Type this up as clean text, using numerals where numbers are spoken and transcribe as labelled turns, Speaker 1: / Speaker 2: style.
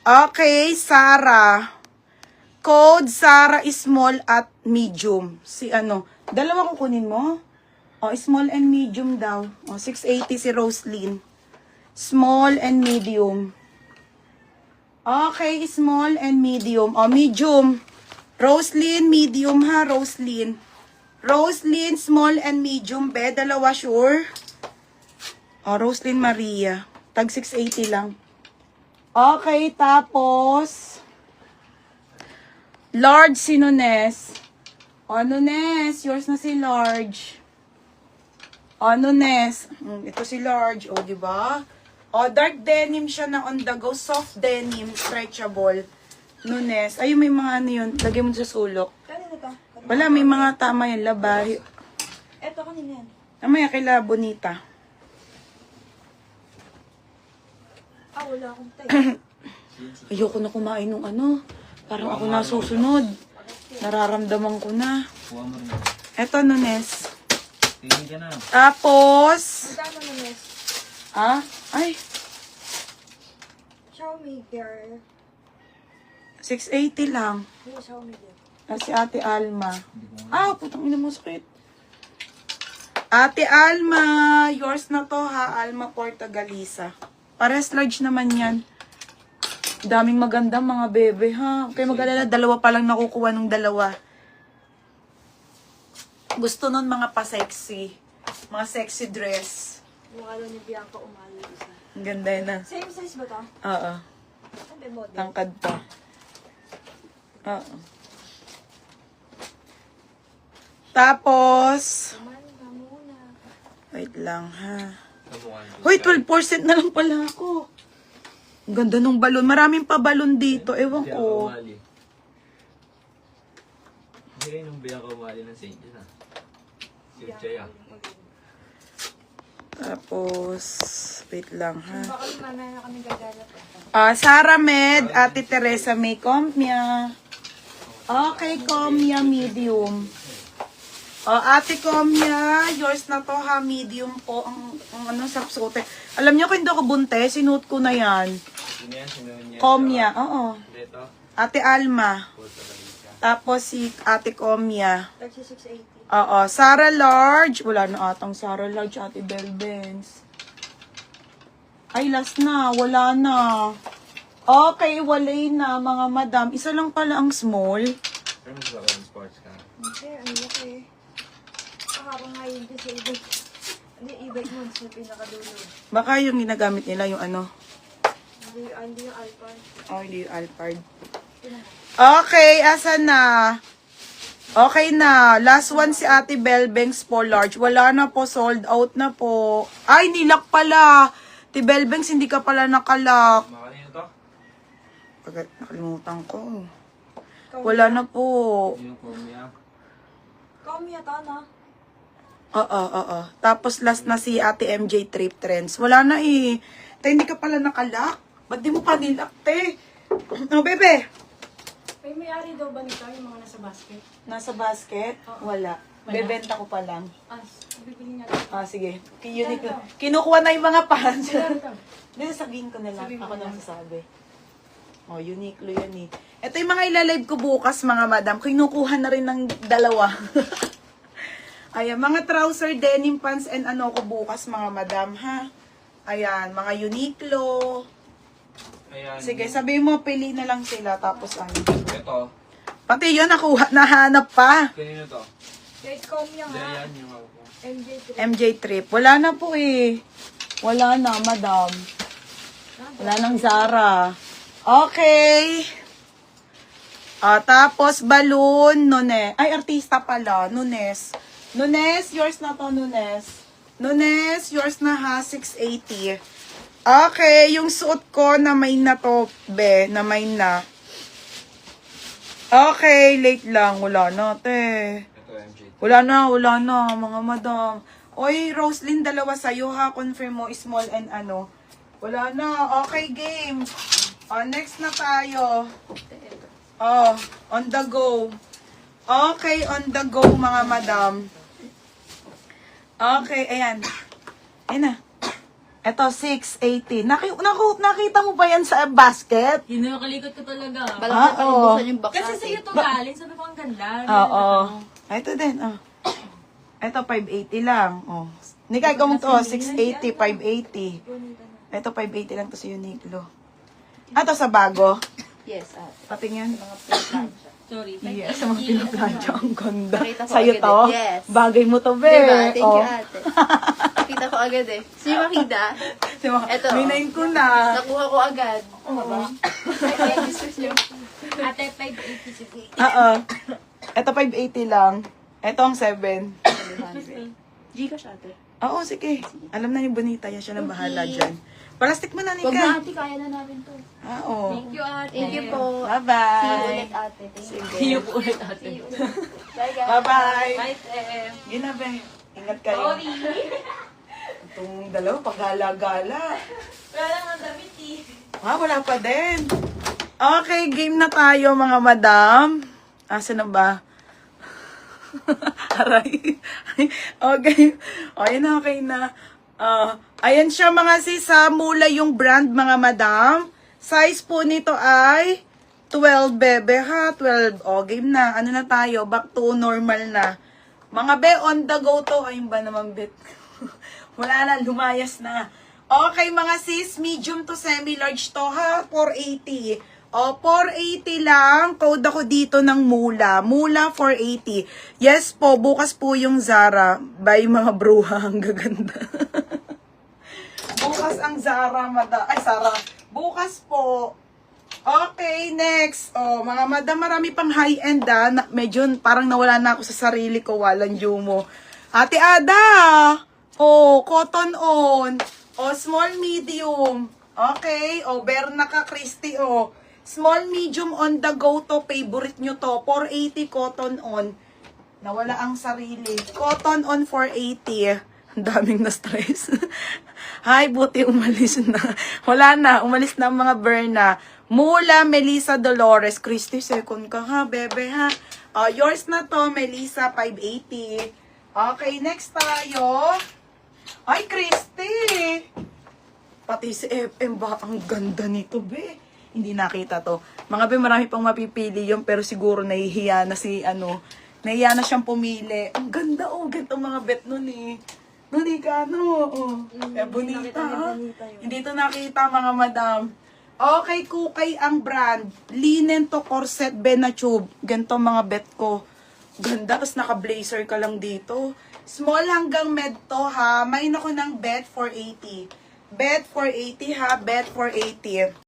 Speaker 1: Okay, Sarah. Code Sarah small at medium. Si ano, dalawa kukunin mo? O, small and medium daw. O, 680 si Roslyn. Small and medium. Okay, small and medium. O, medium. Roslyn, medium ha, Roslyn. Roslyn, small and medium. Be, dalawa sure. O, Roslyn Maria. Tag 680 lang. Okay, tapos large si Nunes. O, Nunes, yours na si large. O, Nunes. Ito si large. O, diba? O, dark denim siya na on the go. Soft denim, stretchable. Nunes. Ay, may mga ano yun. Lagyan mo sa sulok.
Speaker 2: Kanina to?
Speaker 1: Wala, may mga tama yan. Labahi.
Speaker 2: Eto, kanina yan.
Speaker 1: Namaya kila Bonita.
Speaker 2: Wala akong tayo.
Speaker 1: Ayoko na kumain ng ano. Parang ako nasusunod. Nararamdaman ko na. Eto, Nunes.
Speaker 3: Tingin ka na.
Speaker 1: Tapos,
Speaker 2: Magkano na, miss?
Speaker 1: Ay,
Speaker 2: Xiaomi girl.
Speaker 1: 680 lang.
Speaker 2: Hindi, Xiaomi girl.
Speaker 1: Si Ate Alma. Putang ina mo, sakit. Ate Alma, yours na to ha, Alma Portagalisa. Pares large naman yan. Daming maganda mga bebe ha. Kaya mag-alala, dalawa pa lang nakukuha ng dalawa. Gusto nun mga pa-sexy. Mga sexy dress.
Speaker 2: Yung ano ni Bianca umali isa.
Speaker 1: Ang ganda yun na.
Speaker 2: Same size ba to?
Speaker 1: Oo.
Speaker 2: Sabi model.
Speaker 1: Tangkad pa. Oo. Tapos,
Speaker 2: Kumain ka muna.
Speaker 1: wait lang ha. Hoy, 12% na lang pala ako. Ang ganda nung balon. Maraming pa balon dito. Ewan ko.
Speaker 3: Hindi nung Bianca umali ng St. John ah. Si Chaya.
Speaker 1: Tapos, wait lang ha.
Speaker 2: Baka mamaya na kami gagalap.
Speaker 1: Sarah Med, Ate Teresa May Comia. Okay, Comia, medium. Ate Comia, yours na to ha, medium po. Ang ano, sarap suotin. Alam niyo kung hindi ako bunte, sinuot ko na yan.
Speaker 3: Sino yan? Sino yan?
Speaker 1: Comia, oo.
Speaker 3: Dito.
Speaker 1: Ate Alma.
Speaker 3: Porta Galicia.
Speaker 1: Tapos si Ate Comia.
Speaker 2: 3680.
Speaker 1: Oo, Sarah Large. Wala na atang Sarah Large, Ate Belbens. Ay, last na. Wala na. Okay, walay na, mga madam. Isa lang pala ang small.
Speaker 3: Pero mas baka ng sports ka.
Speaker 2: Hindi, ano laki. Kahapon nga yun sa e-bike. Hindi, e-bike mo sa pinakadulo.
Speaker 1: Baka yung ginagamit nila yung ano.
Speaker 2: Hindi yung Alphard.
Speaker 1: Hindi yung Alphard. Okay, asan na? Okay na. Last one si Ate Belbengs po, large. Wala na po, sold out na po. Ay, nilak pala. Ate Belbengs, hindi ka pala nakalak.
Speaker 3: Makanino to?
Speaker 1: Nakalimutan ko. Wala na po.
Speaker 3: Yung Comia.
Speaker 2: Comia to, no?
Speaker 1: Oo. Tapos last na si Ate MJ Trip Trends. Wala na eh. Te, hindi ka pala nakalak. Ba't di mo pa nilak, te? Bebe.
Speaker 2: May may-ari daw ba nito yung mga nasa basket?
Speaker 1: Nasa basket? Wala. Bebenta ko pa lang.
Speaker 2: Bibili niya.
Speaker 1: Sige. Kinukuha na yung mga pants.
Speaker 2: Ito.
Speaker 1: Hindi, sabihin ko na lang. Ako na sasabi. Uniqlo yan eh. Ito yung mga ilalive ko bukas, mga madam. Kinukuha na rin ng dalawa. Ayan, mga trouser, denim pants, and ano ko bukas, mga madam, ha? Ayan, mga Uniqlo.
Speaker 3: Ayan.
Speaker 1: Sige, sabihin mo, pili na lang sila, tapos ano.
Speaker 3: Ito.
Speaker 1: Pati yun, nahanap pa.
Speaker 3: Kanino to?
Speaker 2: Kaya Comia
Speaker 3: Hindi,
Speaker 2: nga.
Speaker 3: yan yung ako.
Speaker 2: MJ3.
Speaker 1: MJ Trip. Wala na po eh. Wala na, madam. Wala nang Zara. Okay. Tapos, balloon, Nunes. Ay, artista pala, Nunes. Nunes, yours na to, Nunes. Nunes, yours na ha, 680. Okay, yung suot ko na may na to, be, na may na. Okay, late lang. Wala na, te.
Speaker 3: Ito MJ.
Speaker 1: Wala na, mga madam. Oy, Roslyn, dalawa sa'yo ha. Confirm mo, small and ano. Wala na. Okay, game. Next na tayo. On the go. Okay, on the go, mga madam. Okay, ayan. Ayan na. Ito, 680. Nakita mo ba yan sa basket?
Speaker 4: Hinakalikot ko talaga.
Speaker 2: Balak na
Speaker 1: oo.
Speaker 2: palibusan yung box
Speaker 4: Kasi
Speaker 2: ate.
Speaker 4: sa'yo to galing, sabi ko ang ganda.
Speaker 1: Oo. Ito din, oh. Ito, 580 lang. Oh. Nika, ikaw mo to, 680, 580. Ito, 580 lang to sa Uniqlo. Ito sa bago.
Speaker 2: Yes, ate.
Speaker 1: Patingin.
Speaker 2: Mga plancha.
Speaker 4: Sorry.
Speaker 1: Yes, sa mga pinaplansya. Ang ganda.
Speaker 2: Nakita ko
Speaker 1: Sa'yo
Speaker 2: agad
Speaker 1: to?
Speaker 2: eh. Yes.
Speaker 1: Bagay mo to, be.
Speaker 2: Diba? Thank you,
Speaker 1: Oh.
Speaker 2: ate. Nakita ko agad eh. Sino makita?
Speaker 1: Diba?
Speaker 2: Ito,
Speaker 1: May
Speaker 2: oh.
Speaker 1: name ko na.
Speaker 2: Nakuha ko agad.
Speaker 1: Oo.
Speaker 2: Ay, business nyo.
Speaker 4: Ate, 580.
Speaker 1: Oo. Ito, 580 lang. Ito ang 7.
Speaker 2: 700. Gcash ate.
Speaker 1: Oo, sige. Alam na ni Bonita, yan siya na bahala dyan. Plastic mo na,
Speaker 2: Huwag
Speaker 1: Nika.
Speaker 2: na ate, kaya na namin to.
Speaker 1: Oo.
Speaker 4: Thank you, ate.
Speaker 2: Thank you po. See you
Speaker 1: Bye-bye.
Speaker 2: ulit ate. Thank you.
Speaker 4: See you po ulit, ate.
Speaker 2: See you ulit. Bye guys.
Speaker 1: Bye-bye.
Speaker 4: Bye, te.
Speaker 1: Ginabe. Ingat kayo.
Speaker 4: Sorry.
Speaker 1: Itong dalawa, paggala-gala.
Speaker 4: Wala naman damit eh.
Speaker 1: Wala pa din. Okay, game na tayo mga madam. Asa na ba? Aray. Okay. Okay na, okay na. Ayan siya mga sis, mula yung brand mga madam. Size po nito ay 12 bebe ha, 12. O, game na. Ano na tayo? Back to normal na. Mga be, on the go to. Ayun ba naman, bet? Wala na, lumayas na. Okay, mga sis, medium to semi-large to ha, 480. O, 480 lang. Code ako dito ng Mula. Mula 480. Yes po, bukas po yung Zara. By mga bruha, ang gaganda. Bukas ang Zara, Ay, Zara. Bukas po. Okay, next. Oh, mga madam, marami pang high-end medyo parang nawala na ako sa sarili ko, walang jumo. Ate Ada! Oh, cotton on. Oh, small, medium. Okay. Oh, Berna ka, Christy. Oh, small, medium on the go to. Favorite nyo to. 480 cotton on. Nawala ang sarili. Cotton on 480. Ang daming na-stress. Hi, buti umalis na. Wala na. Umalis na ang mga Berna. Mula, Melissa Dolores. Christy, second ka ha, bebe ha. Yours na to, Melissa, 580. Okay, next tayo. Ay, Christy! Pati si FM ba? Ang ganda nito, be. Hindi nakita to. Mga be, marami pang mapipili yun, pero siguro nahihiya na si, nahihiya na siyang pumili. Ang ganda, oh. Ganito mga bet nun eh. Nun eh, oh. Bonita, ha? Hindi to nakita, mga madam. Okay, Kukay ang brand. Linen to corset, Benachube. Ganito mga bet ko. Ganda, tapos naka-blazer ka lang dito. Small hanggang med to ha. Main ako ng bet 480. Bet 480 ha, bet 480.